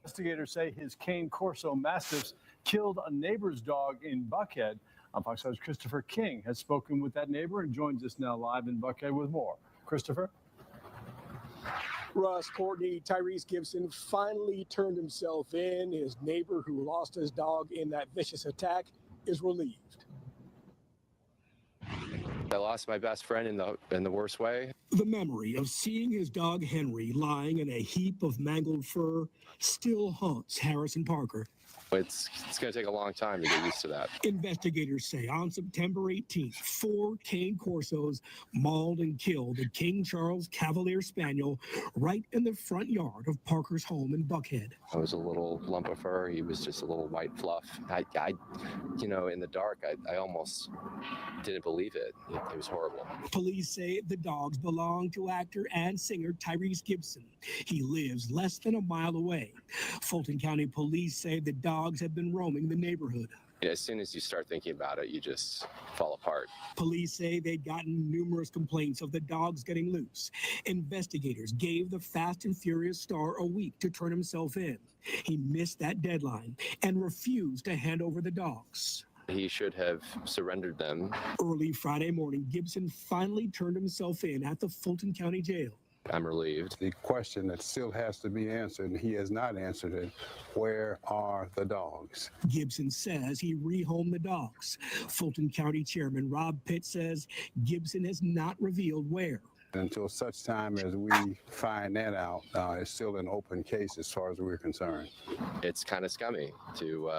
Investigators say his Cane Corso mastiffs killed a neighbor's dog in Buckhead. Fox 5's Christopher King has spoken with that neighbor and joins us now live in Buckhead with more. Christopher? Russ, Courtney, Tyrese Gibson finally turned himself in. His neighbor who lost his dog in that vicious attack is relieved. I lost my best friend in the worst way. The memory of seeing his dog Henry lying in a heap of mangled fur still haunts Harrison Parker. It's going to take a long time to get used to that. Investigators say on September 18th, 4 Cane Corsos mauled and killed a King Charles Cavalier Spaniel right in the front yard of Parker's home in Buckhead. I was a little lump of fur. He was just a little white fluff. I in the dark, I almost didn't believe it. It was horrible. Police say the dogs belong to actor and singer Tyrese Gibson. He lives less than a mile away. Fulton County police say the dogs have been roaming the neighborhood. As soon as you start thinking about it, you just fall apart. Police say they'd gotten numerous complaints of the dogs getting loose. Investigators gave the Fast and Furious star a week to turn himself in. He missed that deadline and refused to hand over the dogs. He should have surrendered them. Early Friday morning, Gibson finally turned himself in at the Fulton County Jail. I'm relieved. The question that still has to be answered, and he has not answered it, where are the dogs? Gibson says he rehomed the dogs. Fulton County Chairman Rob Pitt says Gibson has not revealed where. Until such time as we find that out, it's still an open case as far as we're concerned. It's kind of scummy to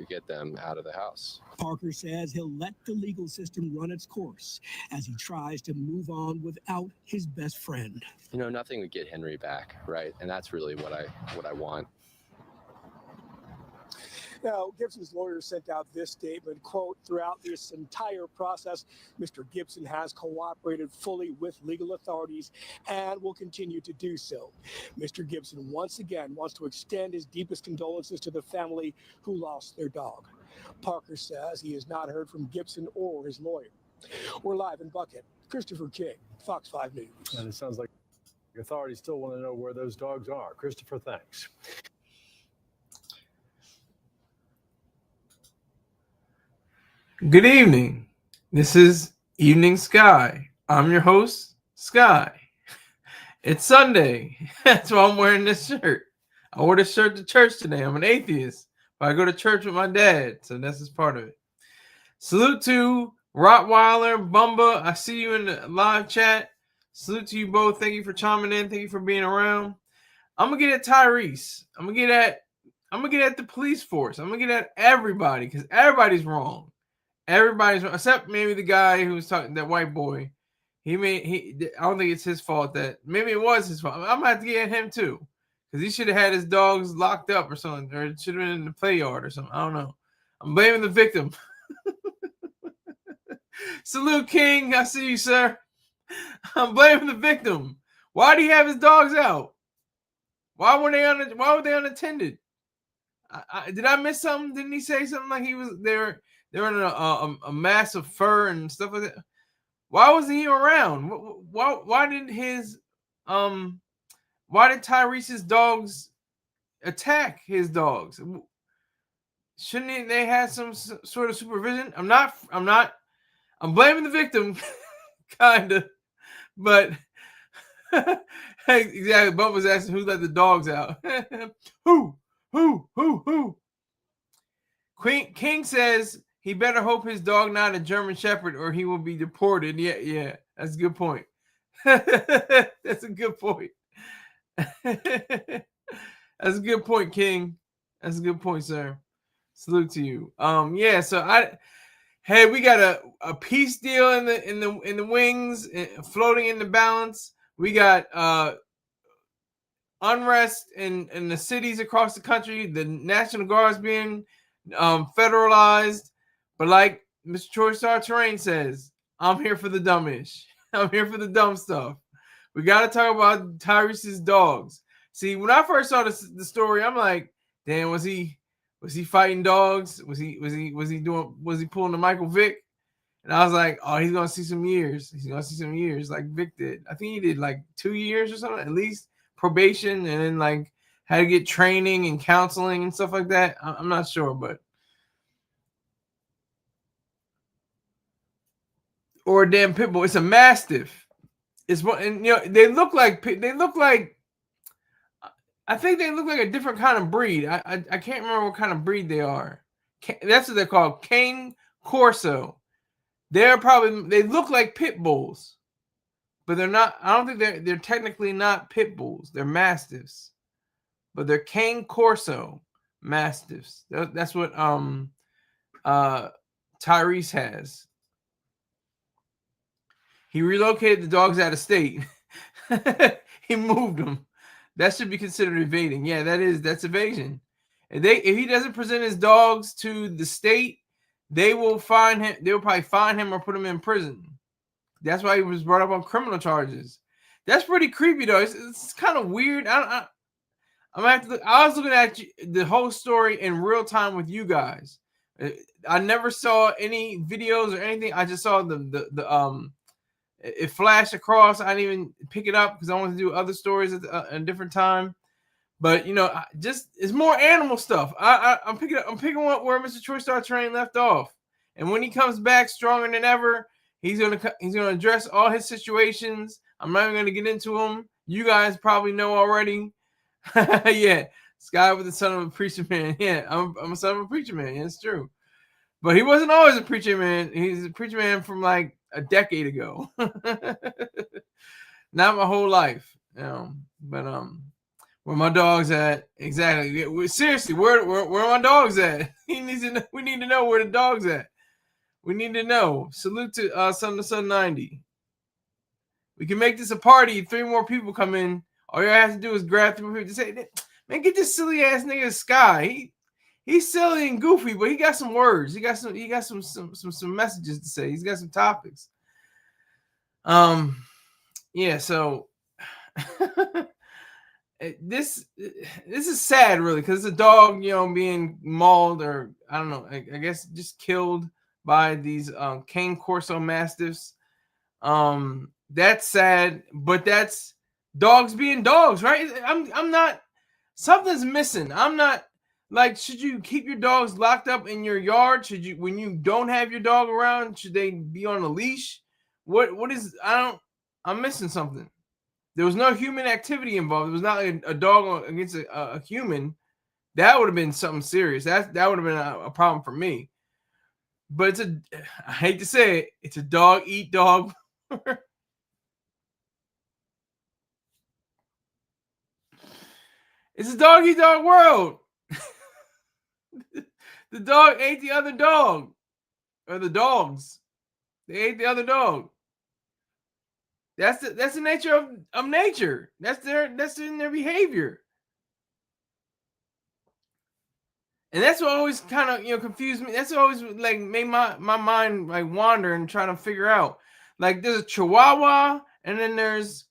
get them out of the house. Parker says he'll let the legal system run its course as he tries to move on without his best friend. Nothing would get Henry back, right? And that's really what I want. Now, Gibson's lawyer sent out this statement, quote, "Throughout this entire process, Mr. Gibson has cooperated fully with legal authorities and will continue to do so. Mr. Gibson once again wants to extend his deepest condolences to the family who lost their dog." Parker says he has not heard from Gibson or his lawyer. We're live in Buckhead. Christopher King, Fox 5 News. And it sounds like the authorities still want to know where those dogs are. Christopher, thanks. Good evening. This is Evening Sky. I'm your host, Sky. It's Sunday. That's why I'm wearing this shirt. I wore this shirt to church today. I'm an atheist, but I go to church with my dad, so this is part of it. Salute to Rottweiler, Bumba. I see you in the live chat. Salute to you both. Thank you for chiming in. Thank you for being around. I'm gonna get at Tyrese. I'm gonna get at the police force. I'm gonna get at everybody because everybody's wrong. Everybody's wrong, except maybe the guy who was talking, that white boy. I don't think it's his fault that maybe it was his fault. I'm gonna have to get at him too, because he should have had his dogs locked up or something, or it should have been in the play yard or something. I don't know. I'm blaming the victim. Salute, King. I see you, sir. I'm blaming the victim. Why did he have his dogs out? Why were they unattended? Did I miss something? Didn't he say something like he was there? They're in a mass of fur and stuff like that. Why wasn't he around? Why did Tyrese's dogs attack his dogs? Shouldn't they have some sort of supervision? I'm blaming the victim, kinda, but exactly. Bump was asking who let the dogs out. Who? King says he better hope his dog not a German Shepherd or he will be deported. Yeah. That's a good point. That's a good point. That's a good point, King. That's a good point, sir. Salute to you. We got a peace deal in the wings, floating in the balance. We got unrest in the cities across the country. The National Guard's being federalized. But like Mr. Troy Star Terrain says, I'm here for the dumbish. I'm here for the dumb stuff. We got to talk about Tyrese's dogs. See, when I first saw the story, I'm like, damn, was he fighting dogs? Was he pulling the Michael Vick? And I was like, oh, he's gonna see some years. He's gonna see some years like Vic did. I think he did like 2 years or something, at least probation, and then like had to get training and counseling and stuff like that. I'm not sure, but or a damn pit bull. It's a mastiff. It's what, and they look like I think they look like a different kind of breed. I can't remember what kind of breed they are. That's what they're called, Cane Corso. They look like pit bulls, but they're not. I don't think they're technically not pit bulls. They're mastiffs, but they're Cane Corso mastiffs. That's what Tyrese has. He relocated the dogs out of state. He moved them. That should be considered evading. Yeah, that's evasion. If he doesn't present his dogs to the state, they will find him. They will probably find him or put him in prison. That's why he was brought up on criminal charges. That's pretty creepy, though. It's kind of weird. I'm gonna have to look. I was looking at the whole story in real time with you guys. I never saw any videos or anything. I just saw it flashed across. I didn't even pick it up because I wanted to do other stories at a different time. But just it's more animal stuff. I'm picking up where Mr. Troy Star Train left off, and when he comes back stronger than ever, he's gonna address all his situations. I'm not even gonna get into them. You guys probably know already. Yeah, Sky was the son of a preacher man. Yeah, I'm a son of a preacher man. Yeah, it's true. But he wasn't always a preacher man. He's a preacher man from like a decade ago. Not my whole life. But where my dog's at? Exactly. Seriously, where my dog's at? We need to know where the dog's at. We need to know. Salute to Son to Son 90. We can make this a party. 3 more people come in. All you have to do is grab 3 people. Just say, man, get this silly ass nigga Sky. He's silly and goofy, but he got some words. He got some messages to say. He's got some topics. Yeah, so this is sad, really, because it's a dog, being mauled, or I don't know, I guess just killed by these Cane Corso mastiffs. That's sad, but that's dogs being dogs, right? I'm not. Something's missing. I'm not. Like, should you keep your dogs locked up in your yard? Should you, when you don't have your dog around, should they be on a leash? What is, I'm missing something. There was no human activity involved. It was not like a dog against a human. That would have been something serious. That would have been a problem for me. But I hate to say it, it's a dog eat dog. It's a dog eat dog world. The dog ate the other dog, or the dogs. They ate the other dog. That's the nature of nature. That's in their behavior, and that's what always kind of confused me. That's what always like made my mind like wander and trying to figure out. Like, there's a Chihuahua, and then there's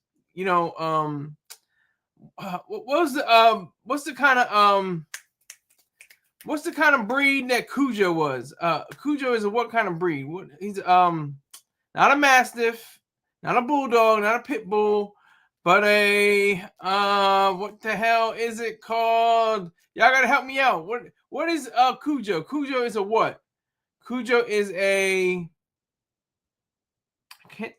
what's the kind of breed that Cujo was? Cujo is what kind of breed? He's not a mastiff, not a bulldog, not a pit bull, but a what the hell is it called? Y'all gotta help me out. What is Cujo? Cujo is a what? Cujo is a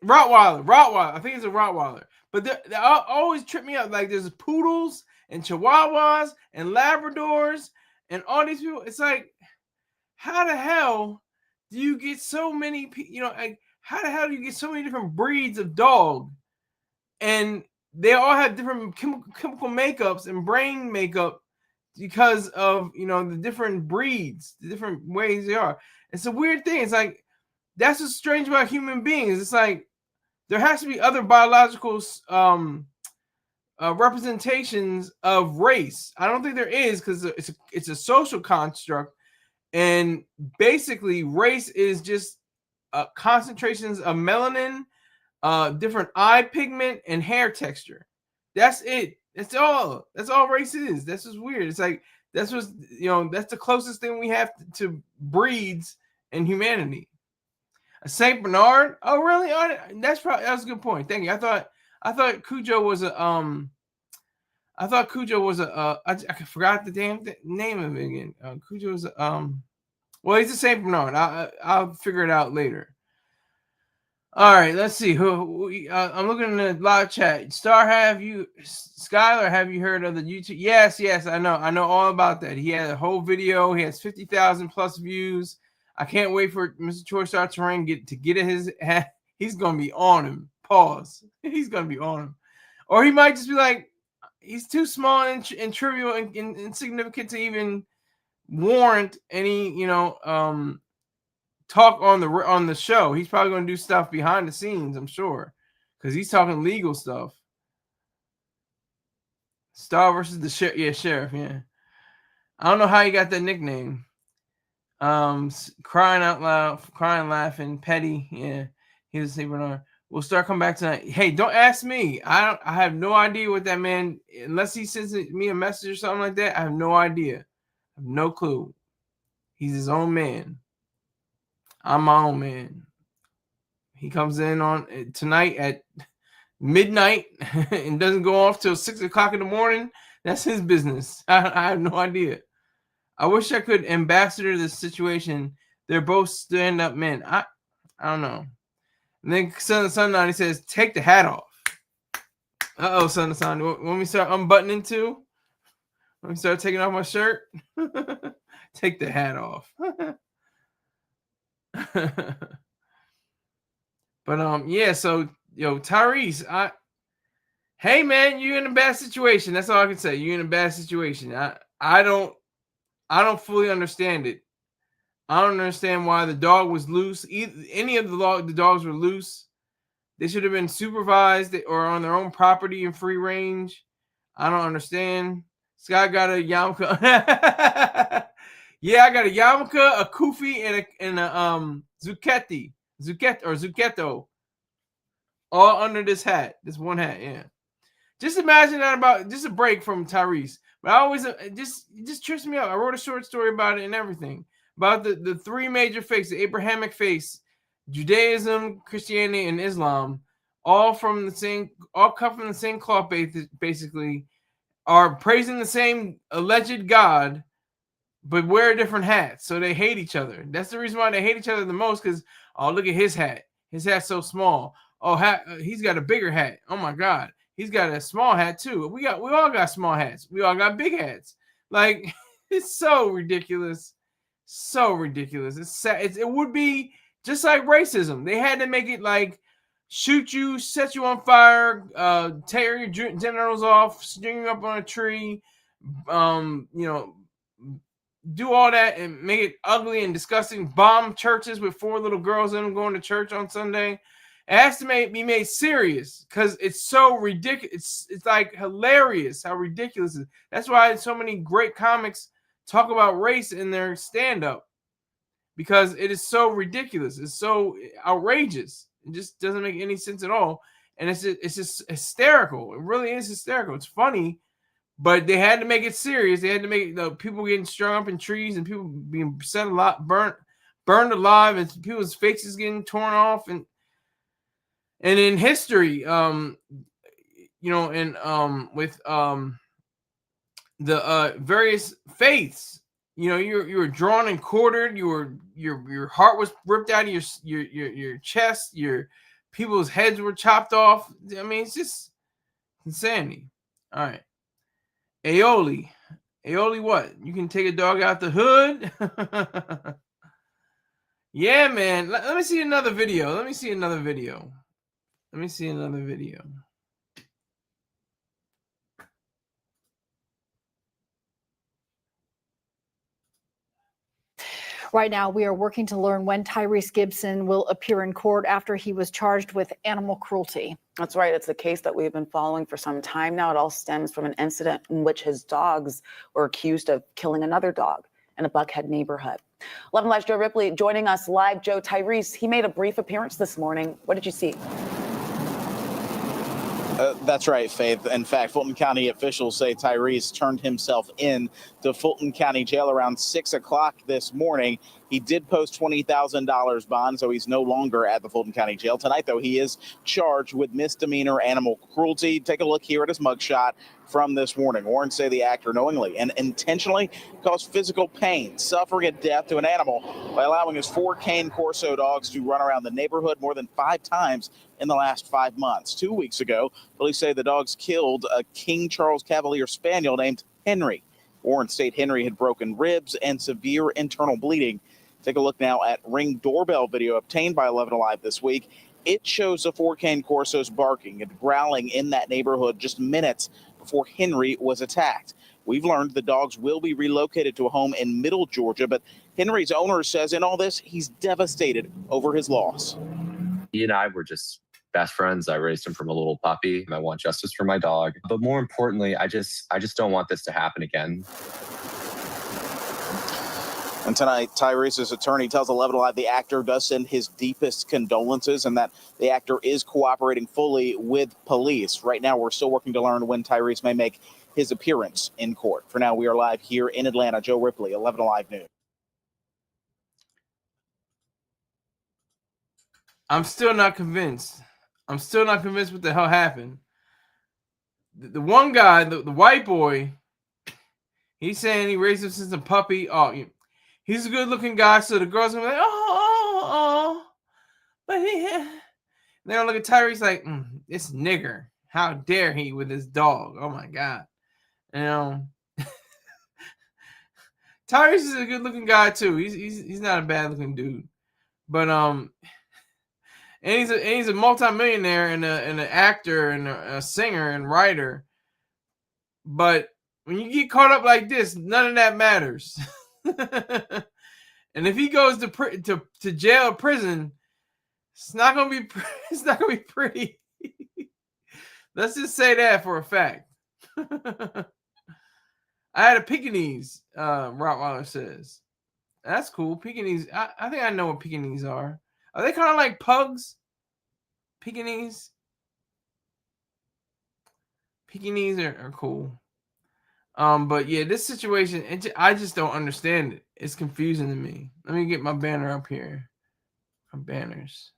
Rottweiler. I think it's a Rottweiler. But they always trip me up. Like, there's poodles and Chihuahuas and Labradors. And all these people, it's like, how the hell do you get so many, like, how the hell do you get so many different breeds of dog? And they all have different chemical makeups and brain makeup because of, the different breeds, the different ways they are. It's a weird thing. It's like, that's what's strange about human beings. It's like, there has to be other biological representations of race. I don't think there is, because it's a social construct, and basically race is just concentrations of melanin, different eye pigment, and hair texture. That's it. That's all race is. That's just weird. It's like that's the closest thing we have to breeds in humanity. A Saint Bernard? Oh, really? That was a good point. Thank you. I thought Cujo was a I thought Cujo was I forgot the damn name of it again. Cujo was well, he's the Saint Bernard. I'll figure it out later. All right, let's see. I'm looking in the live chat. Skylar, have you heard of the YouTube? Yes, I know all about that. He had a whole video. He has 50,000 plus views. I can't wait for Mr. Troy Star Terrain to get his. He's gonna be on him. Pause. He's gonna be on him, or he might just be like, he's too small and trivial and insignificant to even warrant any, talk on the show. He's probably going to do stuff behind the scenes, I'm sure, because he's talking legal stuff. Star versus the sheriff. Yeah, sheriff. Yeah, I don't know how he got that nickname. Crying out loud, crying, laughing, petty. Yeah, he was Saint Bernard. We'll start coming back tonight. Hey, don't ask me. I have no idea what that man, unless he sends me a message or something like that. I have no idea. I have no clue. He's his own man. I'm my own man. He comes in on tonight at midnight and doesn't go off till 6 o'clock in the morning. That's his business. I have no idea. I wish I could ambassador this situation. They're both stand-up men. I don't know. And then Son of Sun, he says, take the hat off. Uh-oh, Son of Sun. When we start unbuttoning too? When we start taking off my shirt? Take the hat off. But yeah, so Tyrese, hey man, you're in a bad situation. That's all I can say. You're in a bad situation. I don't fully understand it. I don't understand why the dog was loose. Any of the dogs were loose. They should have been supervised or on their own property in free range. I don't understand. Scott got a yarmulke. Yeah, I got a yarmulke, a kufi, and a zucchetto, all under this hat. This one hat, yeah. Just imagine that about just a break from Tyrese. But I always it just trips me up. I wrote a short story about it and everything. About the three major faiths, the Abrahamic faiths, Judaism, Christianity, and Islam, all come from the same cloth, basically, are praising the same alleged God, but wear different hats. So they hate each other. That's the reason why they hate each other the most, because, oh, look at his hat. His hat's so small. Oh, he's got a bigger hat. Oh my God. He's got a small hat too. We all got small hats. We all got big hats. Like, it's so ridiculous. So ridiculous. It's sad. It would be just like racism. They had to make it like shoot you, set you on fire, tear your genitals off, string you up on a tree, do all that and make it ugly and disgusting. Bomb churches with 4 little girls in them going to church on Sunday. It has to be made serious because it's so ridiculous. It's like hilarious how ridiculous it is. That's why so many great comics talk about race in their stand-up, because it is so ridiculous. It's so outrageous. It just doesn't make any sense at all. And it's just hysterical. It really is hysterical. It's funny, but they had to make it serious. They had to make it, people getting strung up in trees and people being set alive, burned alive, and people's faces getting torn off. And in history, with the various faiths, you were drawn and quartered. Your heart was ripped out of your chest. Your people's heads were chopped off. I mean, it's just insanity. All right, aioli, what? You can take a dog out the hood. Yeah, man. Let me see another video. Right now, we are working to learn when Tyrese Gibson will appear in court after he was charged with animal cruelty. That's right. It's a case that we've been following for some time now. It all stems from an incident in which his dogs were accused of killing another dog in a Buckhead neighborhood. 11 Live's Joe Ripley joining us live. Joe, Tyrese, he made a brief appearance this morning. What did you see? That's right, Faith. In fact, Fulton County officials say Tyrese turned himself in to Fulton County Jail around 6 o'clock this morning. He did post $20,000 bond, so he's no longer at the Fulton County Jail. Tonight, though, he is charged with misdemeanor animal cruelty. Take a look here at his mugshot from this morning. Warren say the actor knowingly and intentionally caused physical pain, suffering, and death to an animal by allowing his 4 Cane Corso dogs to run around the neighborhood more than 5 times in the last 5 months. 2 weeks ago, police say the dogs killed a King Charles Cavalier Spaniel named Henry. Warren state Henry had broken ribs and severe internal bleeding. Take a look now at Ring doorbell video obtained by 11 Alive this week. It shows the 4 Cane Corsos barking and growling in that neighborhood just minutes before Henry was attacked. We've learned the dogs will be relocated to a home in Middle Georgia, but Henry's owner says in all this, he's devastated over his loss. He and I were just best friends. I raised him from a little puppy. I want justice for my dog. But more importantly, I just don't want this to happen again. And tonight, Tyrese's attorney tells 11 Alive the actor does send his deepest condolences and that the actor is cooperating fully with police. Right now, we're still working to learn when Tyrese may make his appearance in court. For now, we are live here in Atlanta. Joe Ripley, 11 Alive News. I'm still not convinced. I'm still not convinced what the hell happened. The one guy, the white boy, he's saying he raised him since a puppy. Oh, he's a good-looking guy, so the girls are like, oh. But they don't look at Tyrese like, this nigger. How dare he with his dog? Oh, my God. Tyrese is a good-looking guy, too. He's not a bad-looking dude. But, and he's a multimillionaire and an actor and a singer and writer. But when you get caught up like this, none of that matters. And if he goes to jail or prison, it's not gonna be pretty. Let's just say that for a fact. I had a Pekingese, Rottweiler says. That's cool. Pekingese. I think I know what Pekingese are. Are they kind of like pugs? Pekingese? Pekingese are cool. But yeah, this situation, I just don't understand it. It's confusing to me. Let me get my banner up here. My banners.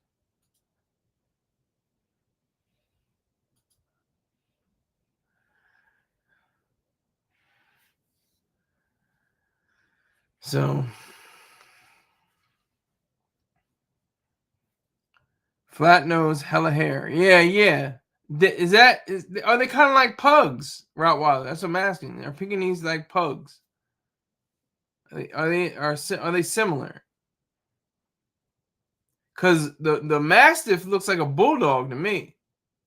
So, flat nose, hella hair. Yeah. Are they kind of like pugs, Rottweiler? That's what I'm asking. Are Pekingese like pugs? Are they similar? Because the mastiff looks like a bulldog to me,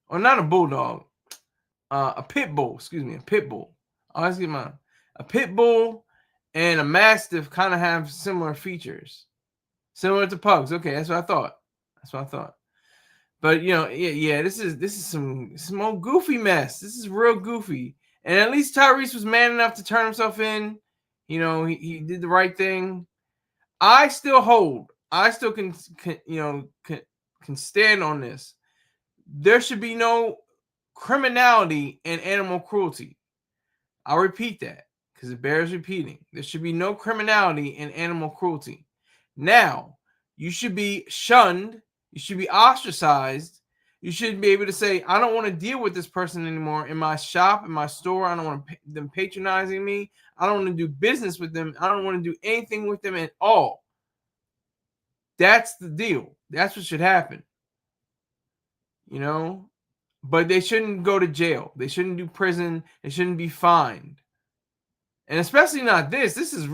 or not a bulldog, a pit bull. Excuse me, a pit bull. I always get a pit bull and a mastiff kind of have similar features, similar to pugs. Okay, that's what I thought. But this is some old goofy mess. This is real goofy. And at least Tyrese was man enough to turn himself in. He did the right thing. I still can stand on this. There should be no criminality in animal cruelty. I'll repeat that because it bears repeating. There should be no criminality in animal cruelty. Now, you should be shunned. You should be ostracized. You should be able to say, I don't want to deal with this person anymore in my shop, in my store. I don't want them patronizing me. I don't want to do business with them. I don't want to do anything with them at all. That's the deal. That's what should happen. But they shouldn't go to jail. They shouldn't do prison. They shouldn't be fined. And especially not this. This is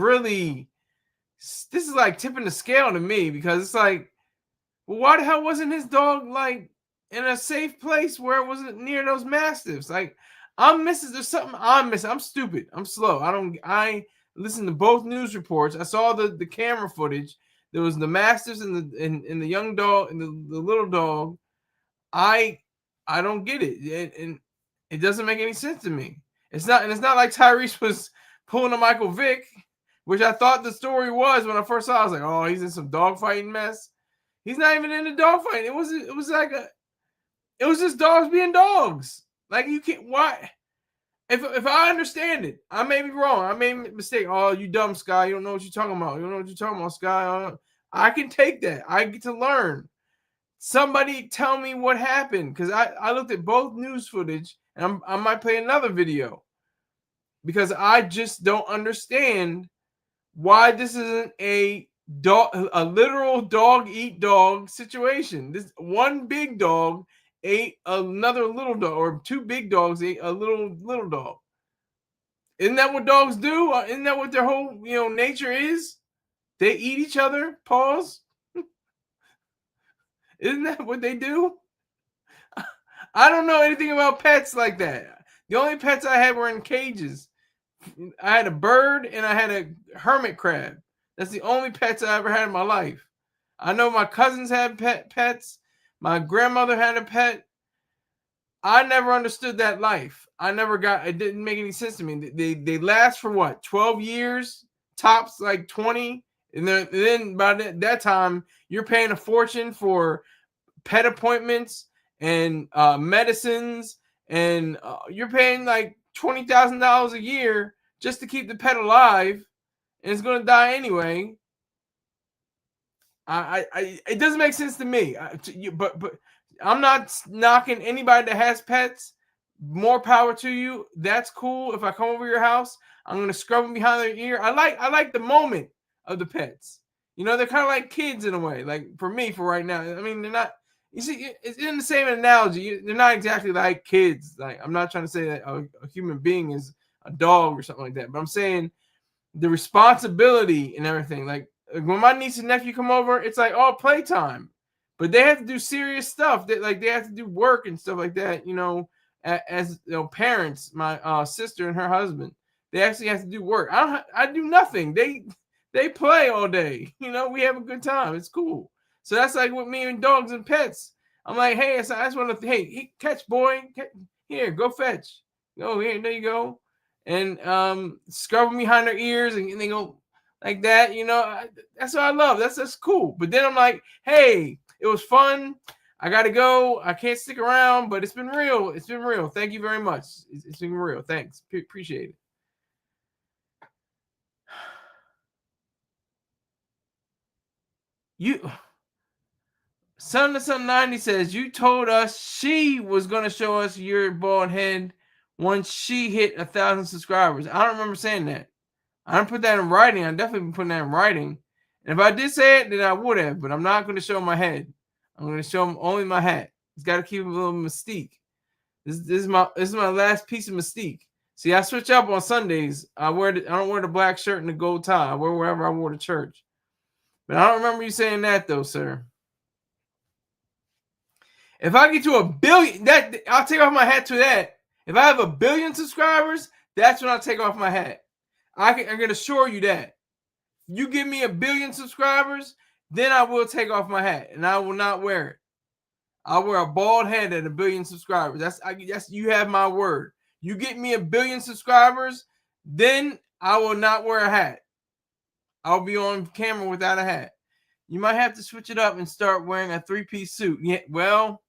like tipping the scale to me, because it's like, well, why the hell wasn't his dog like in a safe place where it wasn't near those mastiffs? Like, there's something I'm missing. I'm stupid. I'm slow. I listened to both news reports. I saw the camera footage. There was the mastiffs and the young dog and the little dog. I don't get it. And it doesn't make any sense to me. It's not like Tyrese was pulling a Michael Vick, which I thought the story was when I first saw it. I was like, oh, he's in some dogfighting mess. He's not even in the dogfight. It was just dogs being dogs. Like, you can't, why? if I understand it, I may be wrong. I may make a mistake. Oh, you dumb Sky. You don't know what you're talking about. You don't know what you're talking about, Sky. I can take that. I get to learn. Somebody tell me what happened, because I looked at both news footage, and I might play another video because I just don't understand why this isn't a literal dog eat dog situation. This one big dog ate another little dog, or two big dogs ate a little dog. Isn't that what dogs do? Isn't that what their whole nature is? They eat each other. Pause. Isn't that what they do? I don't know anything about pets like that. The only pets I had were in cages. I had a bird and I had a hermit crab. That's the only pets I ever had in my life. I know my cousins had pets. My grandmother had a pet. I never understood that life. It didn't make any sense to me. They last for what, 12 years? Tops like 20. And then by that time, you're paying a fortune for pet appointments and medicines. And you're paying like $20,000 a year just to keep the pet alive. And it's going to die anyway. It doesn't make sense to me. But I'm not knocking anybody that has pets. More power to you. That's cool. If I come over your house, I'm going to scrub them behind their ear. I like the moment of the pets. They're kind of like kids in a way. Like for me, for right now. I mean, they're not. You see, it's in the same analogy. They're not exactly like kids. Like I'm not trying to say that a human being is a dog or something like that. But I'm saying the responsibility and everything. Like when my niece and nephew come over, it's like all playtime. But they have to do serious stuff. They have to do work and stuff like that. As parents, my sister and her husband, they actually have to do work. I do nothing. They play all day. We have a good time. It's cool. So that's like with me and dogs and pets. I'm like, hey, I just want to, hey, catch, boy. Here, go fetch. Go here, there you go. And scrub them behind their ears and they go like that. That's what I love. That's cool. But then I'm like, hey, it was fun. I got to go. I can't stick around, but it's been real. It's been real. Thank you very much. It's been real. Thanks. Appreciate it. Son to Son 90 says, you told us she was going to show us your bald head once she hit 1,000 subscribers. I don't remember saying that. I didn't put that in writing. I definitely been putting that in writing. And if I did say it, then I would have, but I'm not going to show my head. I'm going to show them only my hat. It's got to keep a little mystique. This is my last piece of mystique. See, I switch up on Sundays. I don't wear the black shirt and the gold tie. I wear wherever I wore to church. But I don't remember you saying that though, sir. If I get to 1 billion, I'll take off my hat to that. If I have 1 billion subscribers, that's when I'll take off my hat. I can assure you that. You give me 1 billion subscribers, then I will take off my hat and I will not wear it. I'll wear a bald head at 1 billion subscribers. That's you have my word. You get me 1 billion subscribers, then I will not wear a hat. I'll be on camera without a hat. You might have to switch it up and start wearing a 3-piece suit. Yeah, well,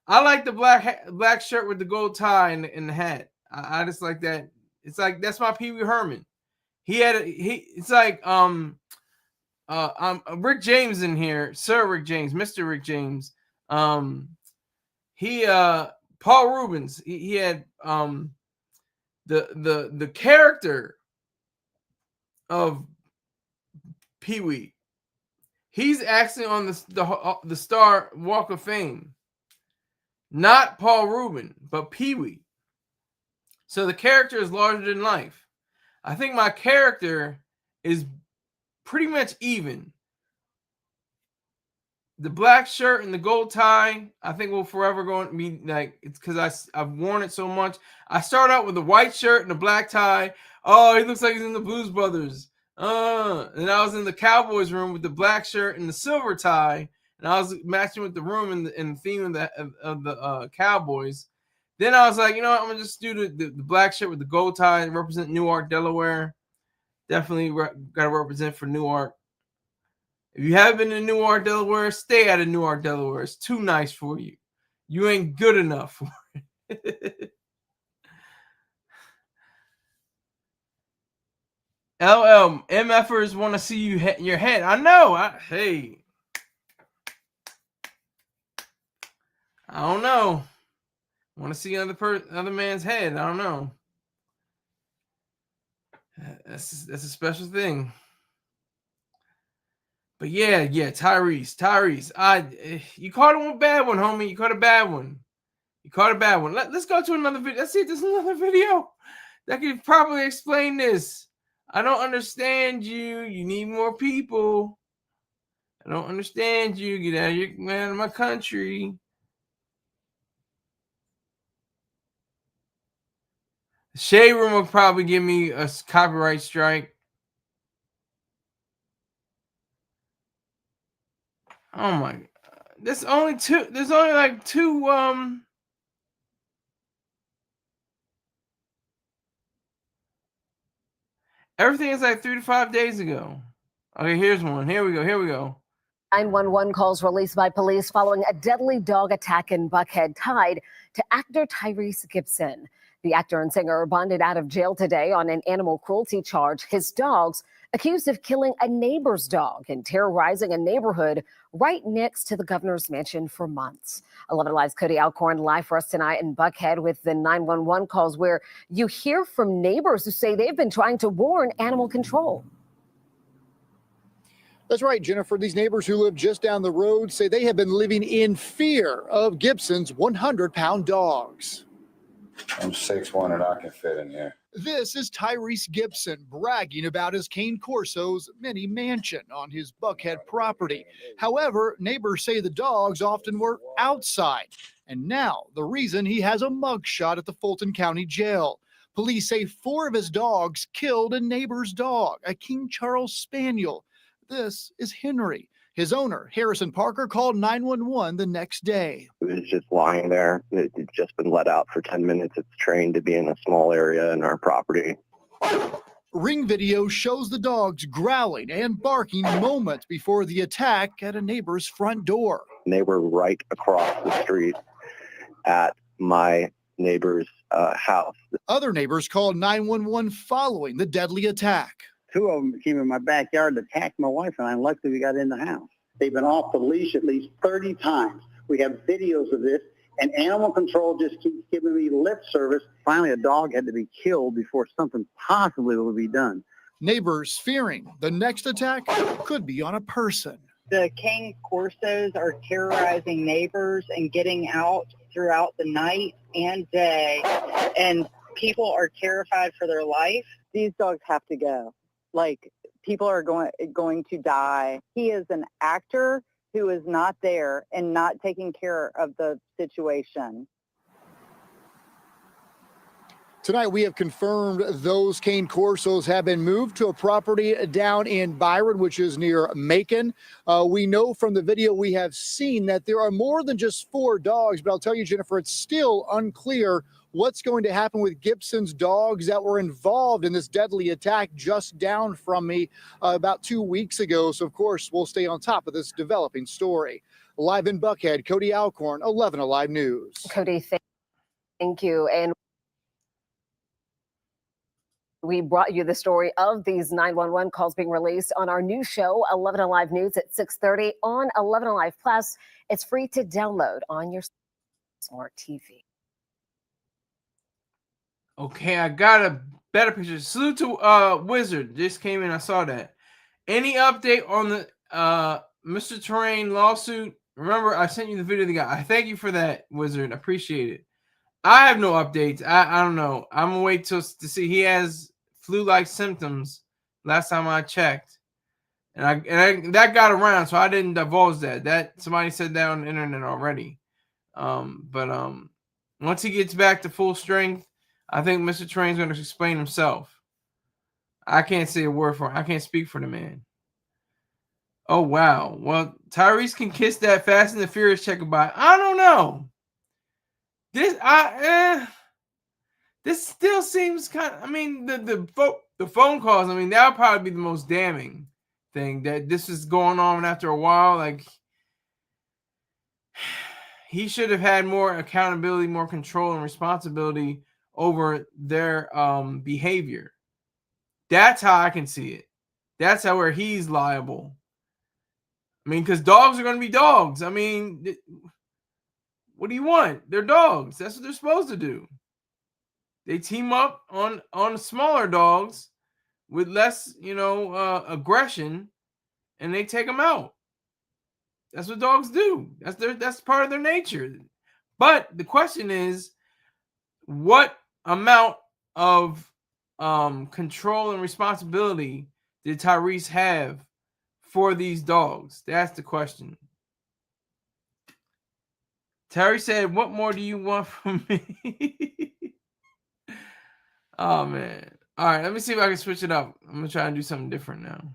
I like the black shirt with the gold tie and the hat. I just like that. It's like that's my Pee Wee Herman. It's like Rick James in here, Sir Rick James, Mr. Rick James. Paul Rubens. He had the character of Pee Wee. He's actually on the Star Walk of Fame. Not Paul Rubin, but Pee Wee. So the character is larger than life. I think my character is pretty much even. The black shirt and the gold tie, I think will forever go and be like, it's because I've worn it so much. I start out with the white shirt and the black tie. Oh, he looks like he's in the Blues Brothers. And I was in the Cowboys room with the black shirt and the silver tie, and I was matching with the room and the theme of the Cowboys. Then I was like, you know what? I'm gonna just do the black shirt with the gold tie and represent Newark, Delaware. Definitely got to represent for Newark. If you haven't been to Newark, Delaware, stay out of Newark, Delaware. It's too nice for you. You ain't good enough for it. LL MFers want to see you hit your head. I know. Hey, I don't know. Want to see other man's head. I don't know. That's a special thing. But yeah, Tyrese. You caught a bad one, homie. You caught a bad one. Let's go to another video. Let's see if there's another video that can properly explain this. I don't understand you. You need more people. I don't understand you. Get out of my country. The Shade Room will probably give me a copyright strike. Oh my God. There's only like two everything is like 3 to 5 days ago. Okay, here's one. Here we go. 911 calls released by police following a deadly dog attack in Buckhead tied to actor Tyrese Gibson. The actor and singer bonded out of jail today on an animal cruelty charge. His dogs accused of killing a neighbor's dog and terrorizing a neighborhood right next to the governor's mansion for months. 11 Alive's Cody Alcorn live for us tonight in Buckhead with the 911 calls where you hear from neighbors who say they've been trying to warn animal control. That's right, Jennifer. These neighbors who live just down the road say they have been living in fear of Gibson's 100-pound dogs. I'm 6'1" and I can fit in here. This is Tyrese Gibson bragging about his Cane Corso's mini mansion on his Buckhead property. However, neighbors say the dogs often were outside. And now the reason he has a mugshot at the Fulton County jail. Police say 4 of his dogs killed a neighbor's dog, a King Charles Spaniel. This is Henry. His owner, Harrison Parker, called 911 the next day. It was just lying there. It had just been let out for 10 minutes. It's trained to be in a small area in our property. Ring video shows the dogs growling and barking moments before the attack at a neighbor's front door. And they were right across the street at my neighbor's house. Other neighbors called 911 following the deadly attack. 2 of them came in my backyard to attack my wife, and I luckily got in the house. They've been off the leash at least 30 times. We have videos of this, and animal control just keeps giving me lip service. Finally, a dog had to be killed before something possibly will be done. Neighbors fearing the next attack could be on a person. The Cane Corsos are terrorizing neighbors and getting out throughout the night and day, and people are terrified for their life. These dogs have to go. Like, people are going to die. He is an actor who is not there and not taking care of the situation. Tonight, we have confirmed those Cane Corsos have been moved to a property down in Byron, which is near Macon. We know from the video we have seen that there are more than just 4 dogs, but I'll tell you, Jennifer, it's still unclear what's going to happen with Gibson's dogs that were involved in this deadly attack just down from me about 2 weeks ago. So, of course, we'll stay on top of this developing story. Live in Buckhead, Cody Alcorn, 11 Alive News. Cody, thank you. And we brought you the story of these 911 calls being released on our new show, 11 Alive News at 6:30 on 11 Alive Plus. It's free to download on your smart TV. Okay, I got a better picture. Salute to Wizard. Just came in. I saw that. Any update on the Mr. Terrain lawsuit? Remember, I sent you the video of the guy. I thank you for that, Wizard. I appreciate it. I have no updates. I don't know. I'm gonna wait to see. He has flu-like symptoms. Last time I checked, and that got around, so I didn't divulge that. That somebody said that on the internet already. But once he gets back to full strength, I think Mr. Train's going to explain himself. I can't say a word for him. I can't speak for the man. Oh, wow. Well, Tyrese can kiss that Fast and the Furious check goodbye. I don't know. This still seems kind of, I mean, the phone calls, I mean, that would probably be the most damning thing, that this is going on after a while. Like, he should have had more accountability, more control and responsibility over their behavior. That's how I can see it. That's how where he's liable. I mean, because dogs are going to be dogs. I mean, what do you want? They're dogs. That's what they're supposed to do. They team up on smaller dogs with less, aggression, and they take them out. That's what dogs do. That's part of their nature. But the question is, what amount of control and responsibility did Tyrese have for these dogs? That's the question. Terry said, "What more do you want from me?" Oh, man. All right, let me see if I can switch it up. I'm going to try and do something different now.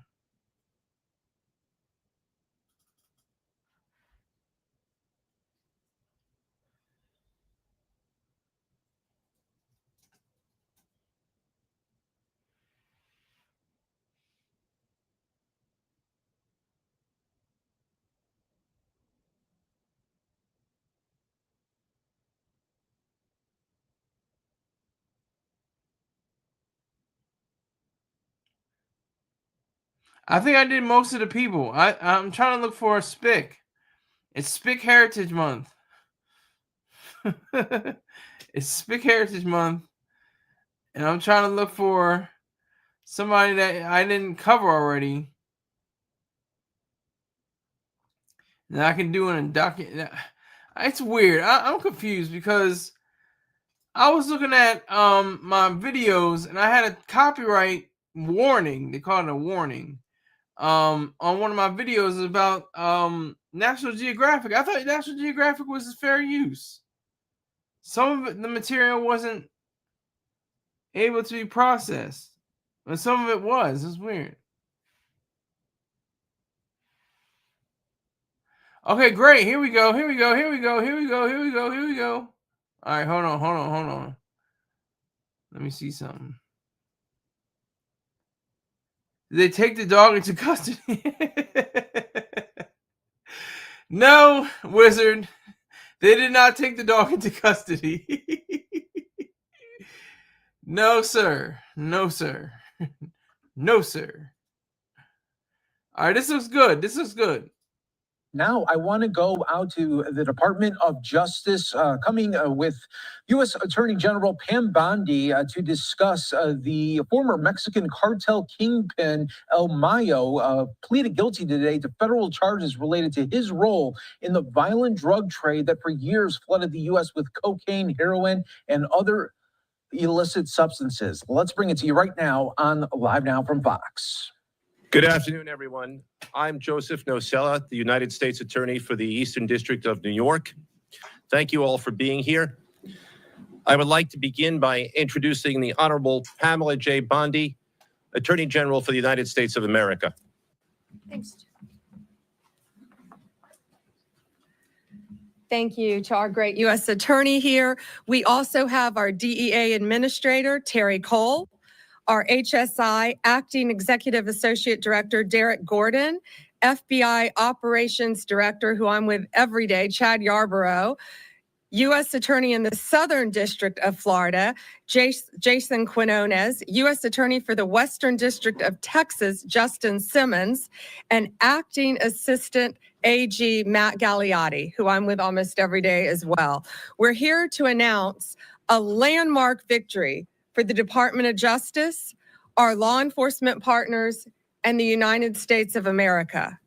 I think I did most of the people. I'm trying to look for a spick. It's Spick Heritage Month. It's Spick Heritage Month. And I'm trying to look for somebody that I didn't cover already. And I can do it in document. It's weird. I'm confused because I was looking at my videos and I had a copyright warning. They call it a warning. On one of my videos about National Geographic. I thought National Geographic was fair use. Some of it, the material wasn't able to be processed, but some of it was. It's weird. Okay, great. Here we go. All right, hold on. Let me see something. Did they take the dog into custody? No, Wizard. They did not take the dog into custody. No, sir. No, sir. No, sir. All right, this looks good. Now, I want to go out to the Department of Justice, coming with U.S. Attorney General Pam Bondi to discuss the former Mexican cartel kingpin El Mayo pleaded guilty today to federal charges related to his role in the violent drug trade that for years flooded the U.S. with cocaine, heroin, and other illicit substances. Let's bring it to you right now on Live Now from Fox. Good afternoon, everyone. I'm Joseph Nocella, the United States Attorney for the Eastern District of New York. Thank you all for being here. I would like to begin by introducing the Honorable Pamela J. Bondi, Attorney General for the United States of America. Thanks. Thank you to our great U.S. Attorney here. We also have our DEA Administrator, Terry Cole, our HSI Acting Executive Associate Director, Derek Gordon, FBI Operations Director, who I'm with every day, Chad Yarborough, U.S. Attorney in the Southern District of Florida, Jason Quinones, U.S. Attorney for the Western District of Texas, Justin Simmons, and Acting Assistant AG Matt Gagliotti, who I'm with almost every day as well. We're here to announce a landmark victory for the Department of Justice, our law enforcement partners, and the United States of America.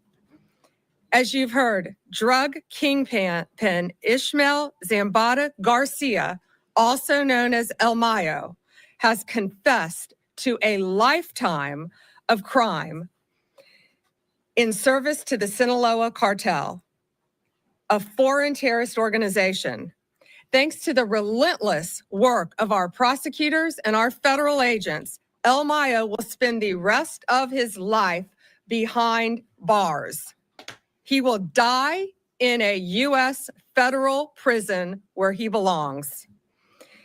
As you've heard, drug kingpin Ishmael Zambada Garcia, also known as El Mayo, has confessed to a lifetime of crime in service to the Sinaloa cartel, a foreign terrorist organization. Thanks to the relentless work of our prosecutors and our federal agents, El Mayo will spend the rest of his life behind bars. He will die in a U.S. federal prison where he belongs.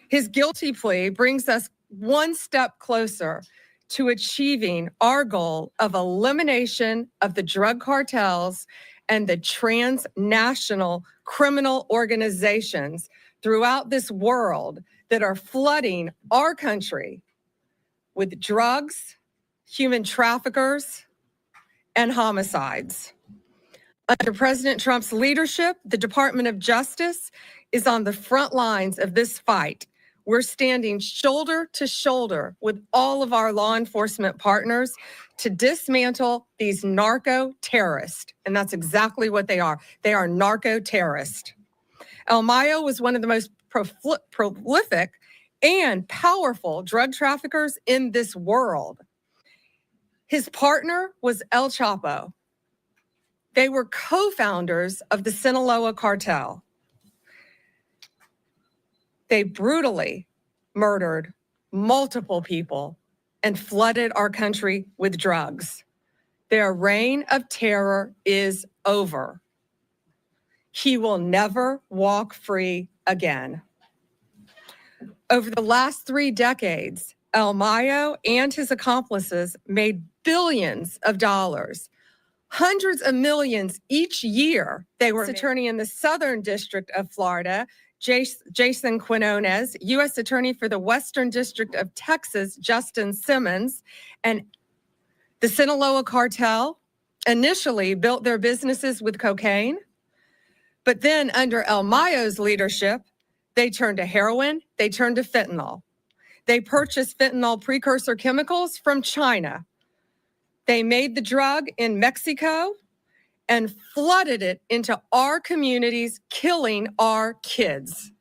His guilty plea brings us one step closer to achieving our goal of elimination of the drug cartels and the transnational criminal organizations throughout this world that are flooding our country with drugs, human traffickers, and homicides. Under President Trump's leadership, the Department of Justice is on the front lines of this fight. We're standing shoulder to shoulder with all of our law enforcement partners to dismantle these narco terrorists. And that's exactly what they are. They are narco terrorists. El Mayo was one of the most prolific and powerful drug traffickers in this world. His partner was El Chapo. They were co-founders of the Sinaloa cartel. They brutally murdered multiple people and flooded our country with drugs. Their reign of terror is over. He will never walk free again. Over the last 3 decades, El Mayo and his accomplices made billions of dollars, hundreds of millions each year. They were attorney in the Southern District of Florida, Jason Quinones, U.S. Attorney for the Western District of Texas, Justin Simmons, and the Sinaloa cartel initially built their businesses with cocaine, but then under El Mayo's leadership, they turned to heroin, they turned to fentanyl. They purchased fentanyl precursor chemicals from China. They made the drug in Mexico and flooded it into our communities, killing our kids.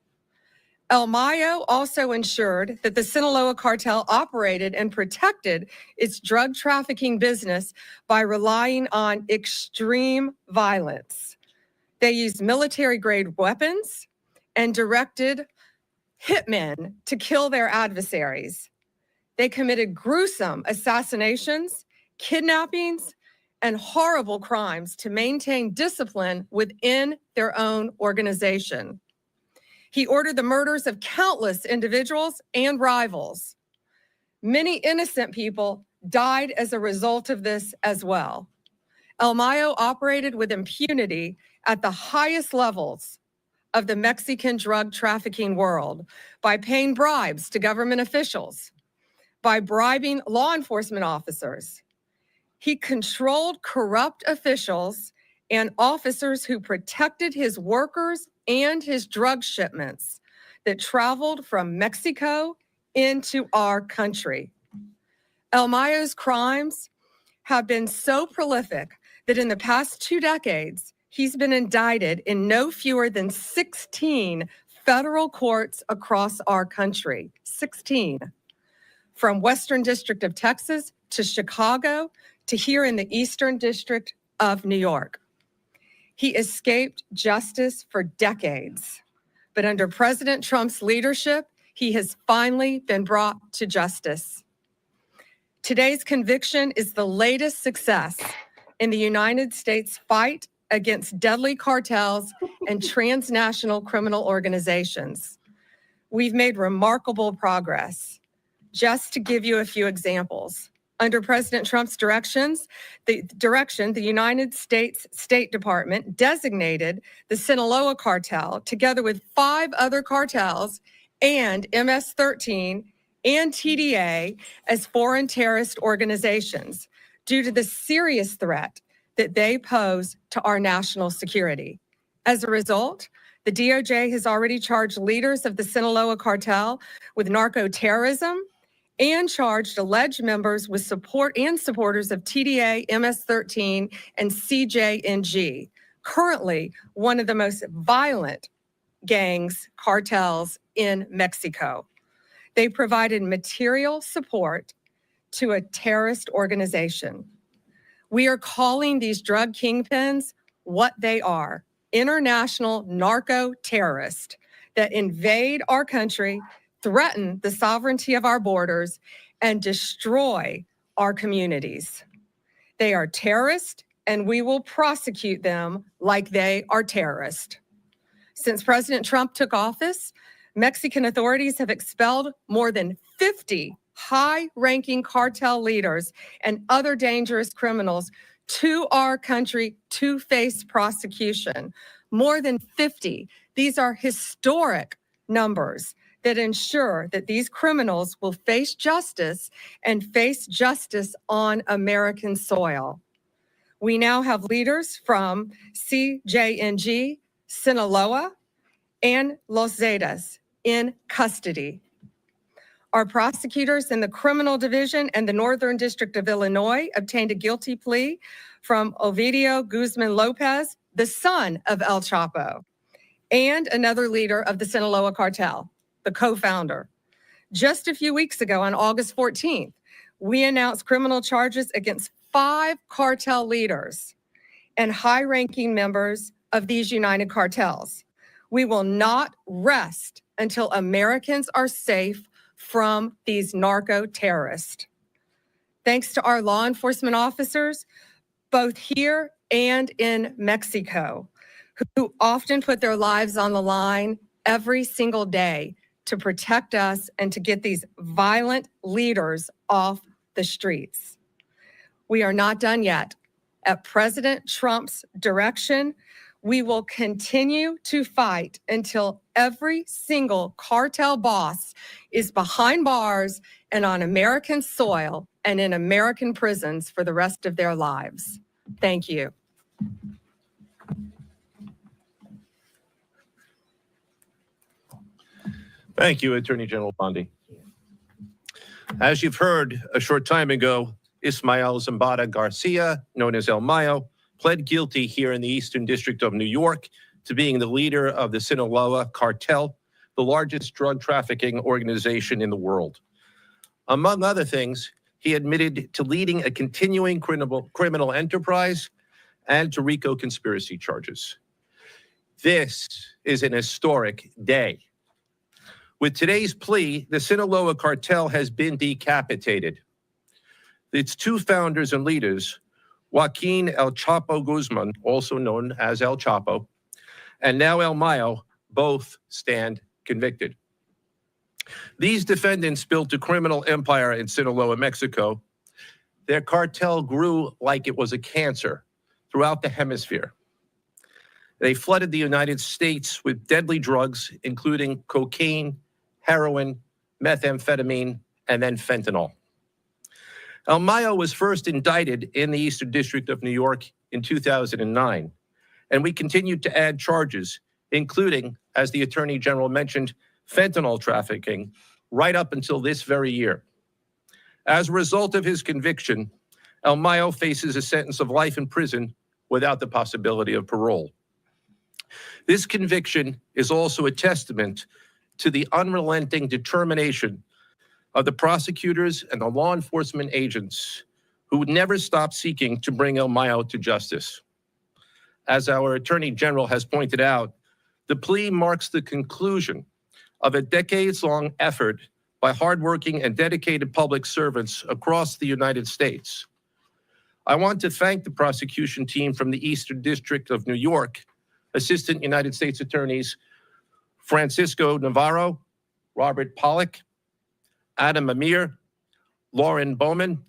El Mayo also ensured that the Sinaloa cartel operated and protected its drug trafficking business by relying on extreme violence. They used military-grade weapons and directed hitmen to kill their adversaries. They committed gruesome assassinations, kidnappings, and horrible crimes to maintain discipline within their own organization. He ordered the murders of countless individuals and rivals. Many innocent people died as a result of this as well. El Mayo operated with impunity at the highest levels of the Mexican drug trafficking world by paying bribes to government officials, by bribing law enforcement officers. He controlled corrupt officials and officers who protected his workers and his drug shipments that traveled from Mexico into our country. El Mayo's crimes have been so prolific that in the past 2 decades, he's been indicted in no fewer than 16 federal courts across our country. 16. From Western District of Texas to Chicago to here in the Eastern District of New York. He escaped justice for decades, but under President Trump's leadership, he has finally been brought to justice. Today's conviction is the latest success in the United States fight against deadly cartels and transnational criminal organizations. We've made remarkable progress. Just to give you a few examples, under President Trump's direction, the United States State Department designated the Sinaloa cartel, together with 5 other cartels and MS-13 and TDA, as foreign terrorist organizations due to the serious threat that they pose to our national security. As a result, the DOJ has already charged leaders of the Sinaloa cartel with narco-terrorism and charged alleged members with support and supporters of TDA, MS-13, and CJNG, currently one of the most violent cartels in Mexico. They provided material support to a terrorist organization. We are calling these drug kingpins what they are: international narco terrorists that invade our country, threaten the sovereignty of our borders, and destroy our communities. They are terrorists, and we will prosecute them like they are terrorists. Since President Trump took office, Mexican authorities have expelled more than 50 high-ranking cartel leaders and other dangerous criminals to our country to face prosecution. More than 50. These are historic numbers that ensure that these criminals will face justice and face justice on American soil. We now have leaders from CJNG, Sinaloa, and Los Zetas in custody. Our prosecutors in the criminal division and the Northern District of Illinois obtained a guilty plea from Ovidio Guzman Lopez, the son of El Chapo, and another leader of the Sinaloa cartel, the co-founder. Just a few weeks ago, on August 14th, we announced criminal charges against 5 cartel leaders and high-ranking members of these united cartels. We will not rest until Americans are safe from these narco terrorists. Thanks to our law enforcement officers, both here and in Mexico, who often put their lives on the line every single day to protect us and to get these violent leaders off the streets. We are not done yet. At President Trump's direction, we will continue to fight until every single cartel boss is behind bars and on American soil and in American prisons for the rest of their lives. Thank you. Thank you, Attorney General Bondi. As you've heard a short time ago, Ismael Zambada Garcia, known as El Mayo, pled guilty here in the Eastern District of New York to being the leader of the Sinaloa cartel, the largest drug trafficking organization in the world. Among other things, he admitted to leading a continuing criminal enterprise and to RICO conspiracy charges. This is an historic day. With today's plea, the Sinaloa cartel has been decapitated. Its 2 founders and leaders, Joaquin El Chapo Guzman, also known as El Chapo, and now El Mayo, both stand convicted. These defendants built a criminal empire in Sinaloa, Mexico. Their cartel grew like it was a cancer throughout the hemisphere. They flooded the United States with deadly drugs, including cocaine, heroin, methamphetamine, and then fentanyl. El Mayo was first indicted in the Eastern District of New York in 2009, and we continued to add charges, including, as the Attorney General mentioned, fentanyl trafficking, right up until this very year. As a result of his conviction, El Mayo faces a sentence of life in prison without the possibility of parole. This conviction is also a testament to the unrelenting determination of the prosecutors and the law enforcement agents who would never stop seeking to bring El Mayo to justice. As our Attorney General has pointed out, the plea marks the conclusion of a decades-long effort by hardworking and dedicated public servants across the United States. I want to thank the prosecution team from the Eastern District of New York, Assistant United States Attorneys Francisco Navarro, Robert Pollack, Adam Amir, Lauren Bowman,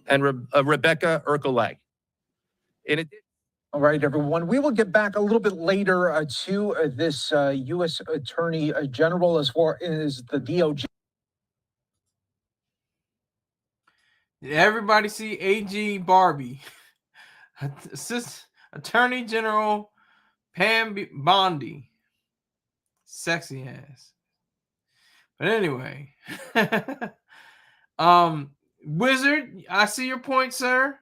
and Rebecca Ercolay. In addition, all right, everyone. We will get back a little bit later to this U.S. Attorney General as far as the DOJ. Did everybody see AG Barbie? Assistant Attorney General Pam Bondi. Sexy ass. But anyway. Wizard, I see your point, sir.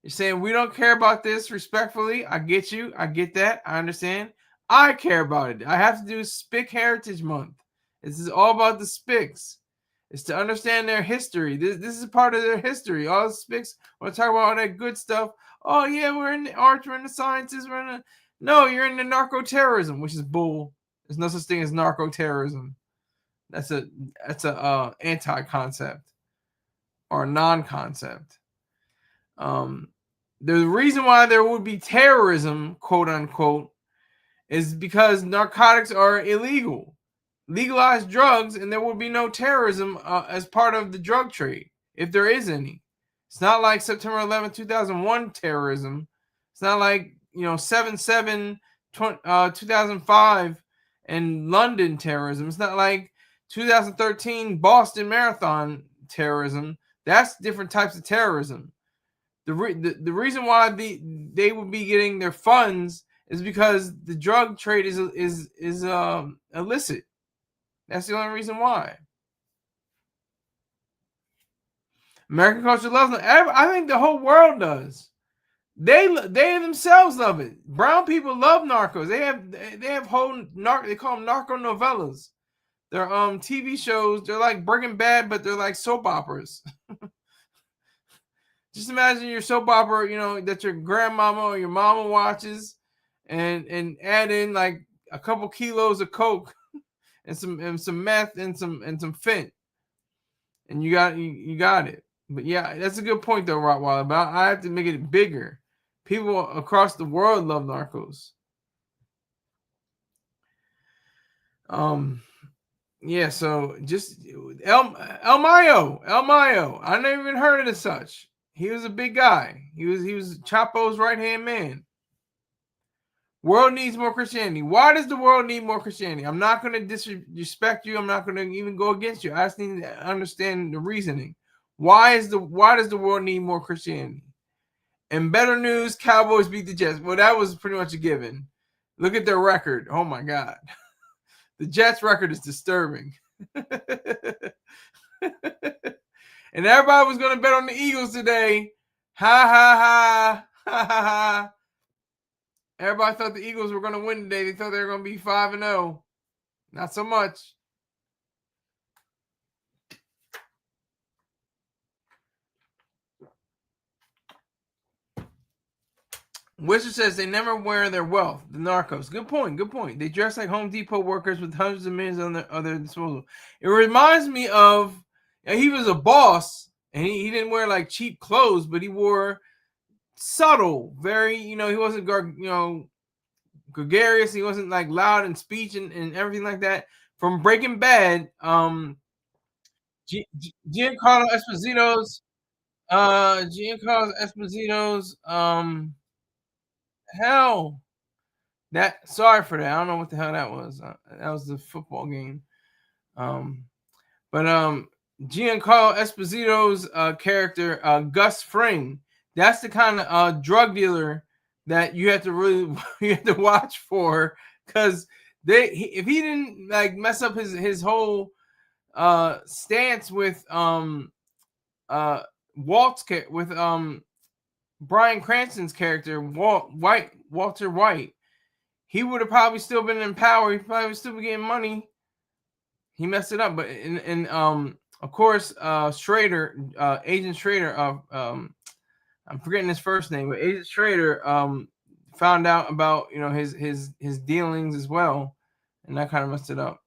You're saying we don't care about this respectfully. I get you. I get that. I understand. I care about it. I have to do Spic Heritage Month. This is all about the Spics. It's to understand their history. This is part of their history. All the Spics want to talk about all that good stuff. Oh, yeah, we're in the arts, we're in the sciences, we're in the... No, you're in the narco-terrorism, which is bull. There's no such thing as narco-terrorism. That's a anti-concept or a non-concept. The reason why there would be terrorism, quote unquote, is because narcotics are illegal. Legalize drugs and there will be no terrorism as part of the drug trade, if there is any. It's not like September 11, 2001 terrorism. It's not like, 7/7, 2005 and London terrorism. It's not like 2013 Boston Marathon terrorism. That's different types of terrorism. The reason why they would be getting their funds is because the drug trade is illicit. That's the only reason why. American culture loves them. I think the whole world does. They themselves love it. Brown people love narcos. They have whole they call them narco novellas. They're TV shows. They're like Breaking Bad, but they're like soap operas. Just imagine your soap opera, you know, that your grandmama or your mama watches, and add in like a couple kilos of coke and some meth and some fent, and you got it. But yeah, that's a good point though, Rottweiler. But I have to make it bigger. People across the world love narcos. Yeah, so just El Mayo. I never even heard of it as such. He was a big guy. He was Chapo's right-hand man. World needs more Christianity. Why does the world need more Christianity? I'm not going to disrespect you. I'm not going to even go against you. I just need to understand the reasoning. Why does the world need more Christianity? And better news, Cowboys beat the Jets. Well, that was pretty much a given. Look at their record. Oh my God. The Jets record is disturbing. And everybody was going to bet on the Eagles today. Ha, ha, ha. Ha, ha, ha. Everybody thought the Eagles were going to win today. They thought they were going to be 5-0. Not so much. Wizard says they never wear their wealth. The narcos. Good point. Good point. They dress like Home Depot workers with hundreds of millions on their disposal. It reminds me of, he was a boss, and he didn't wear like cheap clothes, but he wore subtle, very, he wasn't, gregarious. He wasn't like loud in speech and everything like that. From Breaking Bad, Giancarlo Esposito's, hell, sorry for that. I don't know what the hell that was. That was the football game. But Giancarlo Esposito's character, Gus Fring, that's the kind of drug dealer that you have to watch for, because if he didn't like mess up his whole stance with Bryan Cranston's character, Walter White, he would have probably still been in power. He probably would still be getting money. He messed it up. But of course, Schrader, Agent Schrader, I'm forgetting his first name, but Agent Schrader found out about his dealings as well, and that kind of messed it up.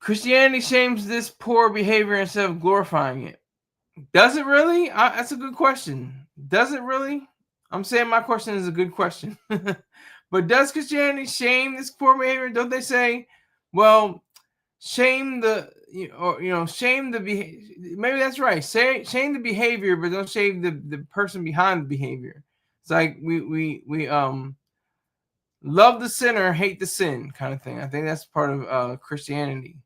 Christianity shames this poor behavior instead of glorifying it. Does it really? That's a good question. Does it really? I'm saying my question is a good question. But does Christianity shame this poor behavior? Don't they say, well, shame the behavior? Maybe that's right. Shame the behavior, but don't shame the person behind the behavior. It's like we love the sinner, hate the sin kind of thing. I think that's part of Christianity.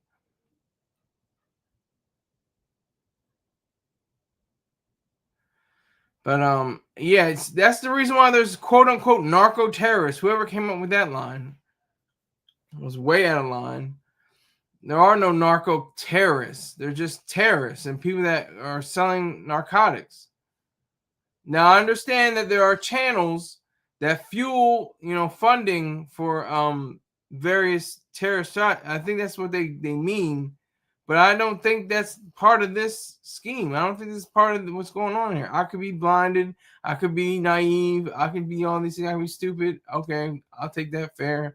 But yeah, that's the reason why there's quote unquote narco terrorists. Whoever came up with that line was way out of line. There are no narco terrorists. They're just terrorists and people that are selling narcotics. Now I understand that there are channels that fuel, funding for various terrorist. I think that's what they mean. But I don't think that's part of this scheme. I don't think this is part of what's going on here. I could be blinded. I could be naive. I could be all these things. I could be stupid. Okay, I'll take that. Fair.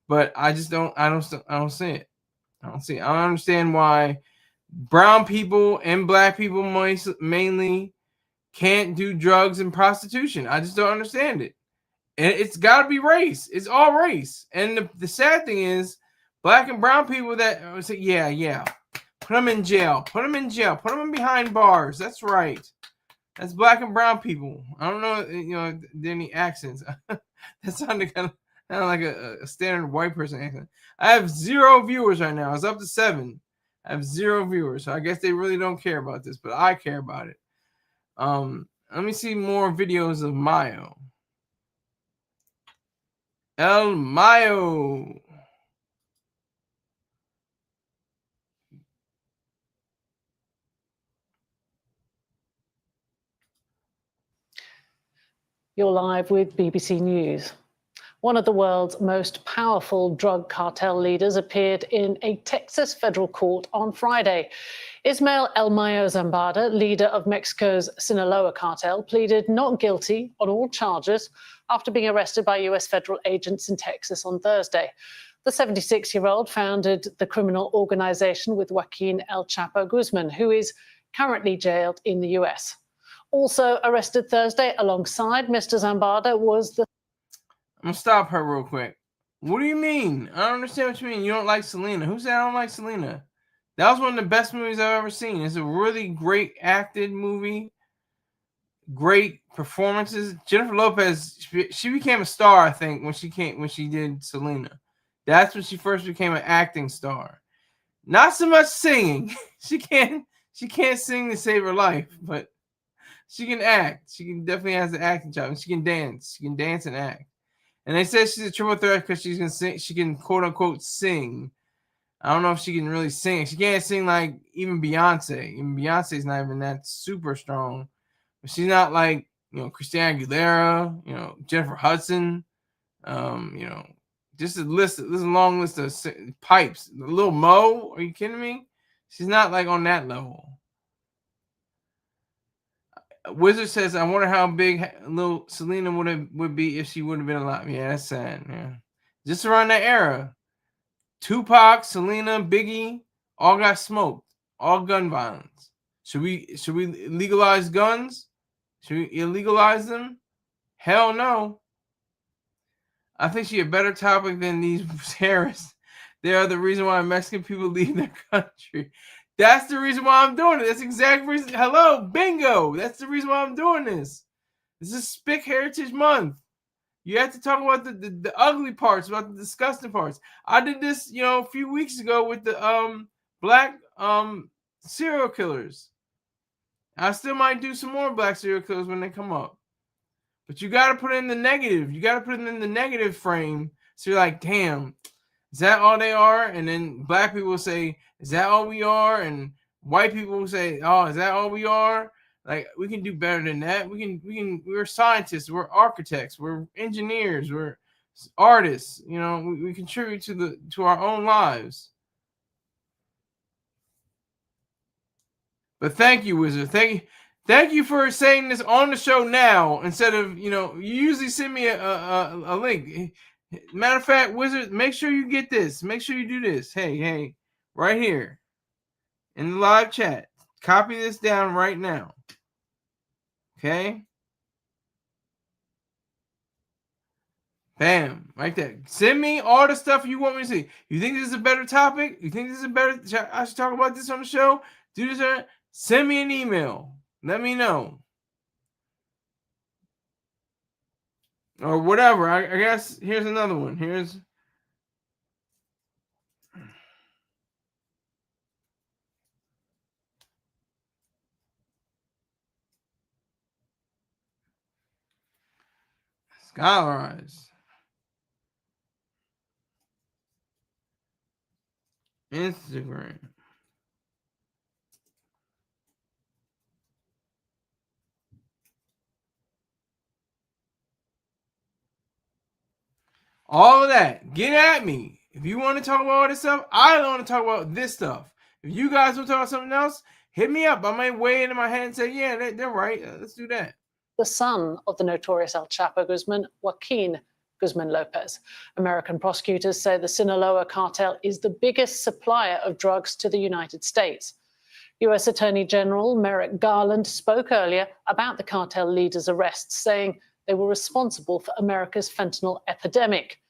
But I just don't. I don't see it. I don't see it. I don't understand why brown people and black people mainly can't do drugs and prostitution. I just don't understand it. And it's got to be race. It's all race. And the sad thing is, black and brown people that say, yeah, put them in jail. Put them in behind bars. That's right. That's black and brown people. I don't know, any accents. That sounded kind Sound like a standard white person accent. I have 0 viewers right now. It's up to 7. I have 0 viewers, so I guess they really don't care about this, but I care about it. Let me see more videos of Mayo. El Mayo. You're live with BBC News. One of the world's most powerful drug cartel leaders appeared in a Texas federal court on Friday. Ismael El Mayo Zambada, leader of Mexico's Sinaloa cartel, pleaded not guilty on all charges after being arrested by U.S. federal agents in Texas on Thursday. The 76-year-old founded the criminal organization with Joaquin El Chapo Guzman, who is currently jailed in the U.S. Also arrested Thursday alongside Mr. Zambada was the... I'm gonna stop her real quick. What do you mean? I don't understand what you mean. You don't like Selena. Who said I don't like Selena? That was one of the best movies I've ever seen. It's a really great acted movie. Great performances. Jennifer Lopez, she became a star, I think, when she did Selena. That's when she first became an acting star. Not so much singing. She can't sing to save her life, but she can act. She can definitely has the acting job. And she can dance. She can dance and act. And they said she's a triple threat because she can sing. She can quote unquote sing. I don't know if she can really sing. She can't sing like even Beyonce. Even Beyonce's not even that super strong. But she's not like, Christina Aguilera, Jennifer Hudson, just a long list of pipes. Lil Mo, are you kidding me? She's not like on that level. Wizard says, I wonder how big little Selena would be if she would have been alive. Yeah, that's sad. Yeah, just around that era, Tupac, Selena, Biggie, all got smoked. All gun violence. Should we legalize guns? Should we illegalize them? Hell no. I think she a better topic than these terrorists. They are the reason why Mexican people leave their country. That's the reason why I'm doing it. That's the exact reason. Hello, bingo. That's the reason why I'm doing this. This is Spic Heritage Month. You have to talk about the ugly parts, about the disgusting parts. I did this, a few weeks ago with the black serial killers. I still might do some more black serial killers when they come up. But you got to put it in the negative. You got to put it in the negative frame. So you're like, damn, is that all they are? And then black people will say, is that all we are? And white people will say, oh, is that all we are? Like, we can do better than that. We're scientists, we're architects, we're engineers, we're artists. We contribute to our own lives. But thank you, Wizard. Thank you for saying this on the show now instead of, you usually send me a link. Matter of fact, Wizard, make sure you get this. Make sure you do this. Hey, right here in the live chat. Copy this down right now. Okay? Bam. Right there. Send me all the stuff you want me to see. You think this is a better topic? You think this is a better... I should talk about this on the show? Do this? Send me an email. Let me know. Or whatever. I guess here's another one. Here's... Scholarize. Instagram. All of that. Get at me. If you want to talk about all this stuff, I don't want to talk about this stuff. If you guys want to talk about something else, hit me up. I might weigh into my head and say, yeah, they're right. Let's do that. The son of the notorious El Chapo Guzman, Joaquin Guzman Lopez. American prosecutors say the Sinaloa cartel is the biggest supplier of drugs to the United States. U.S. Attorney General Merrick Garland spoke earlier about the cartel leaders' arrests, saying they were responsible for America's fentanyl epidemic.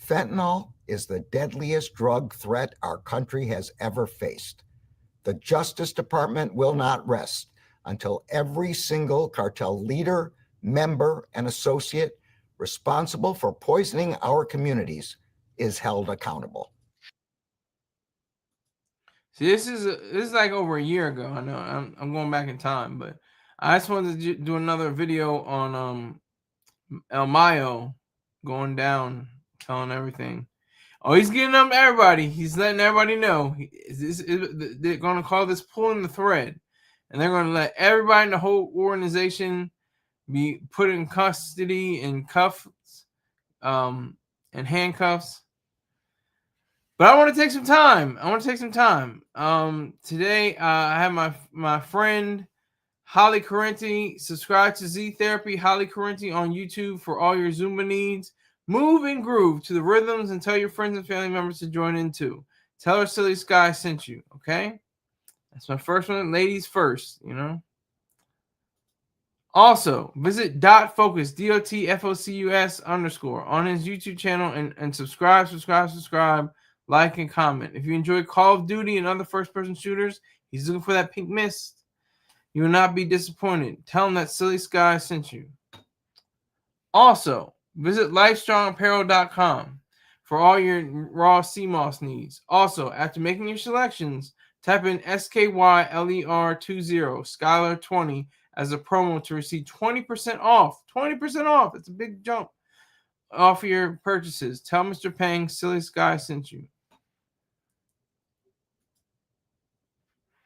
Fentanyl is the deadliest drug threat our country has ever faced. The Justice Department will not rest until every single cartel leader, member, and associate responsible for poisoning our communities is held accountable. See, this is like over a year ago. I know I'm going back in time, but I just wanted to do another video on El Mayo going down, telling everything. Oh, he's getting up to everybody. He's letting everybody know. They're going to call this pulling the thread, and they're going to let everybody in the whole organization be put in custody and cuffs, and handcuffs. But I want to take some time. Today, I have my friend Holly Correnti. Subscribe to Z Therapy, Holly Correnti on YouTube for all your Zumba needs. Move and groove to the rhythms and tell your friends and family members to join in too. Tell her Silly Sky sent you, okay? That's my first one. Ladies first, you know. Also, visit .focus, DOTFOCUS _ on his YouTube channel and subscribe, like, and comment. If you enjoy Call of Duty and other first-person shooters, he's looking for that pink mist. You will not be disappointed. Tell him that Silly Sky sent you. Also, visit LifeStrongApparel.com for all your raw CMOS needs. Also, after making your selections, type in SKYLER20 Skylar20 as a promo to receive 20% off. 20% off. It's a big jump off your purchases. Tell Mr. Pang Silly Sky sent you.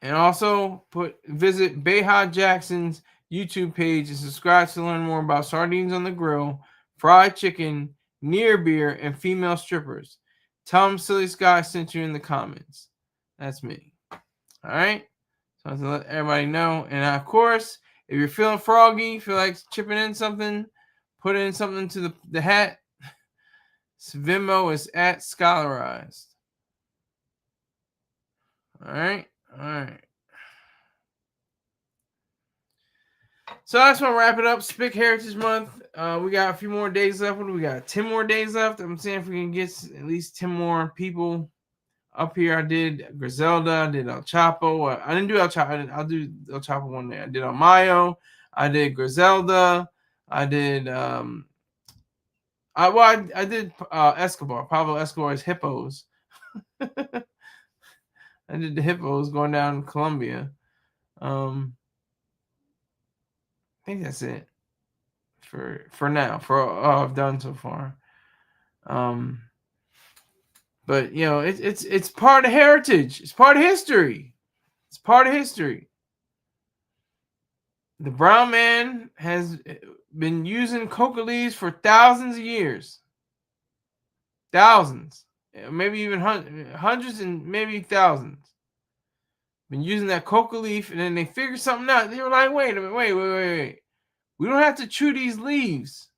And also visit Beha Jackson's YouTube page and subscribe to learn more about sardines on the grill, fried chicken, near beer, and female strippers. Tell them Silly Sky sent you in the comments. That's me. All right? So I have to let everybody know. And of course, if you're feeling froggy, feel like chipping in something, put in something to the hat. Venmo is at Scholarized. All right. So I just want to wrap it up. Spic Heritage Month. We got a few more days left. We got 10 more days left. I'm saying if we can get at least 10 more people up here. I did Griselda. I did El Chapo. I didn't do El Chapo. I'll do El Chapo one day. I did El Mayo. I did Griselda. I did I did Escobar. Pablo Escobar's Hippos. I did the Hippos going down to Colombia. I think that's it for now. For all I've done so far. But you know, it's part of heritage. It's part of history. It's part of history. The brown man has been using coca leaves for thousands of years. Thousands. Maybe even hundreds and maybe thousands. Been using that coca leaf, and then they figured something out. They were like, wait a minute, wait. We don't have to chew these leaves.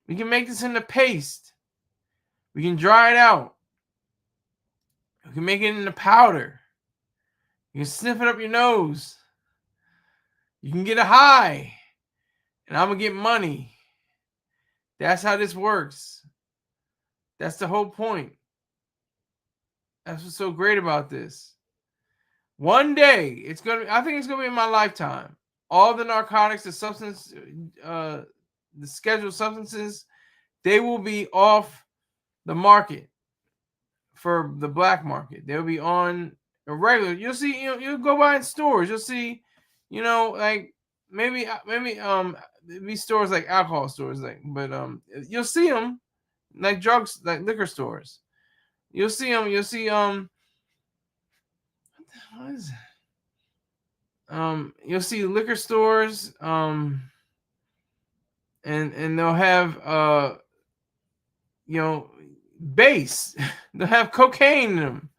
We can make this into paste. We can dry it out. We can make it into powder. You can sniff it up your nose. You can get a high. And I'm going to get money. That's how this works. That's the whole point. That's what's so great about this. One day, I think it's going to be in my lifetime. All the narcotics, the substance, the scheduled substances, they will be off the market for the black market. They'll be on a regular. You'll see, you'll go by in stores. You'll see, like maybe these stores like alcohol stores, but you'll see them like drugs, like liquor stores. You'll see them. You'll see what is it? You'll see liquor stores, and they'll have base. They'll have cocaine in them.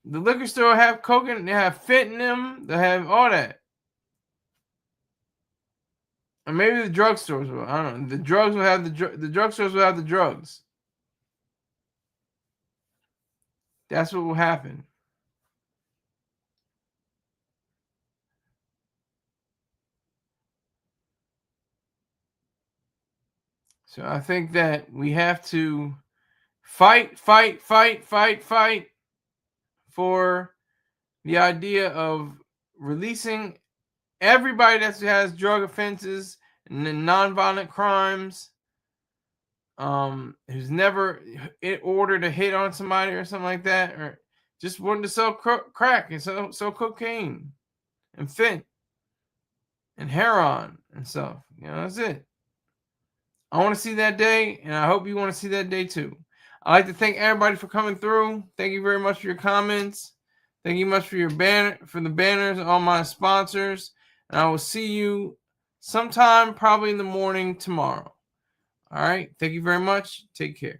The liquor store will have cocaine. They have fent in them. They'll have all that. Or maybe the drugstores will. I don't know. The drugs will have the drugstores will have the drugs. That's what will happen. So I think that we have to fight for the idea of releasing everybody that has drug offenses and then nonviolent crimes, who's never ordered a hit on somebody or something like that, or just wanted to sell crack and sell cocaine and fent and heroin and stuff. That's it. I want to see that day, and I hope you want to see that day too. I'd like to thank everybody for coming through. Thank you very much for your comments. Thank you much for your for the banners, all my sponsors. And I will see you sometime, probably in the morning tomorrow. All right. Thank you very much. Take care.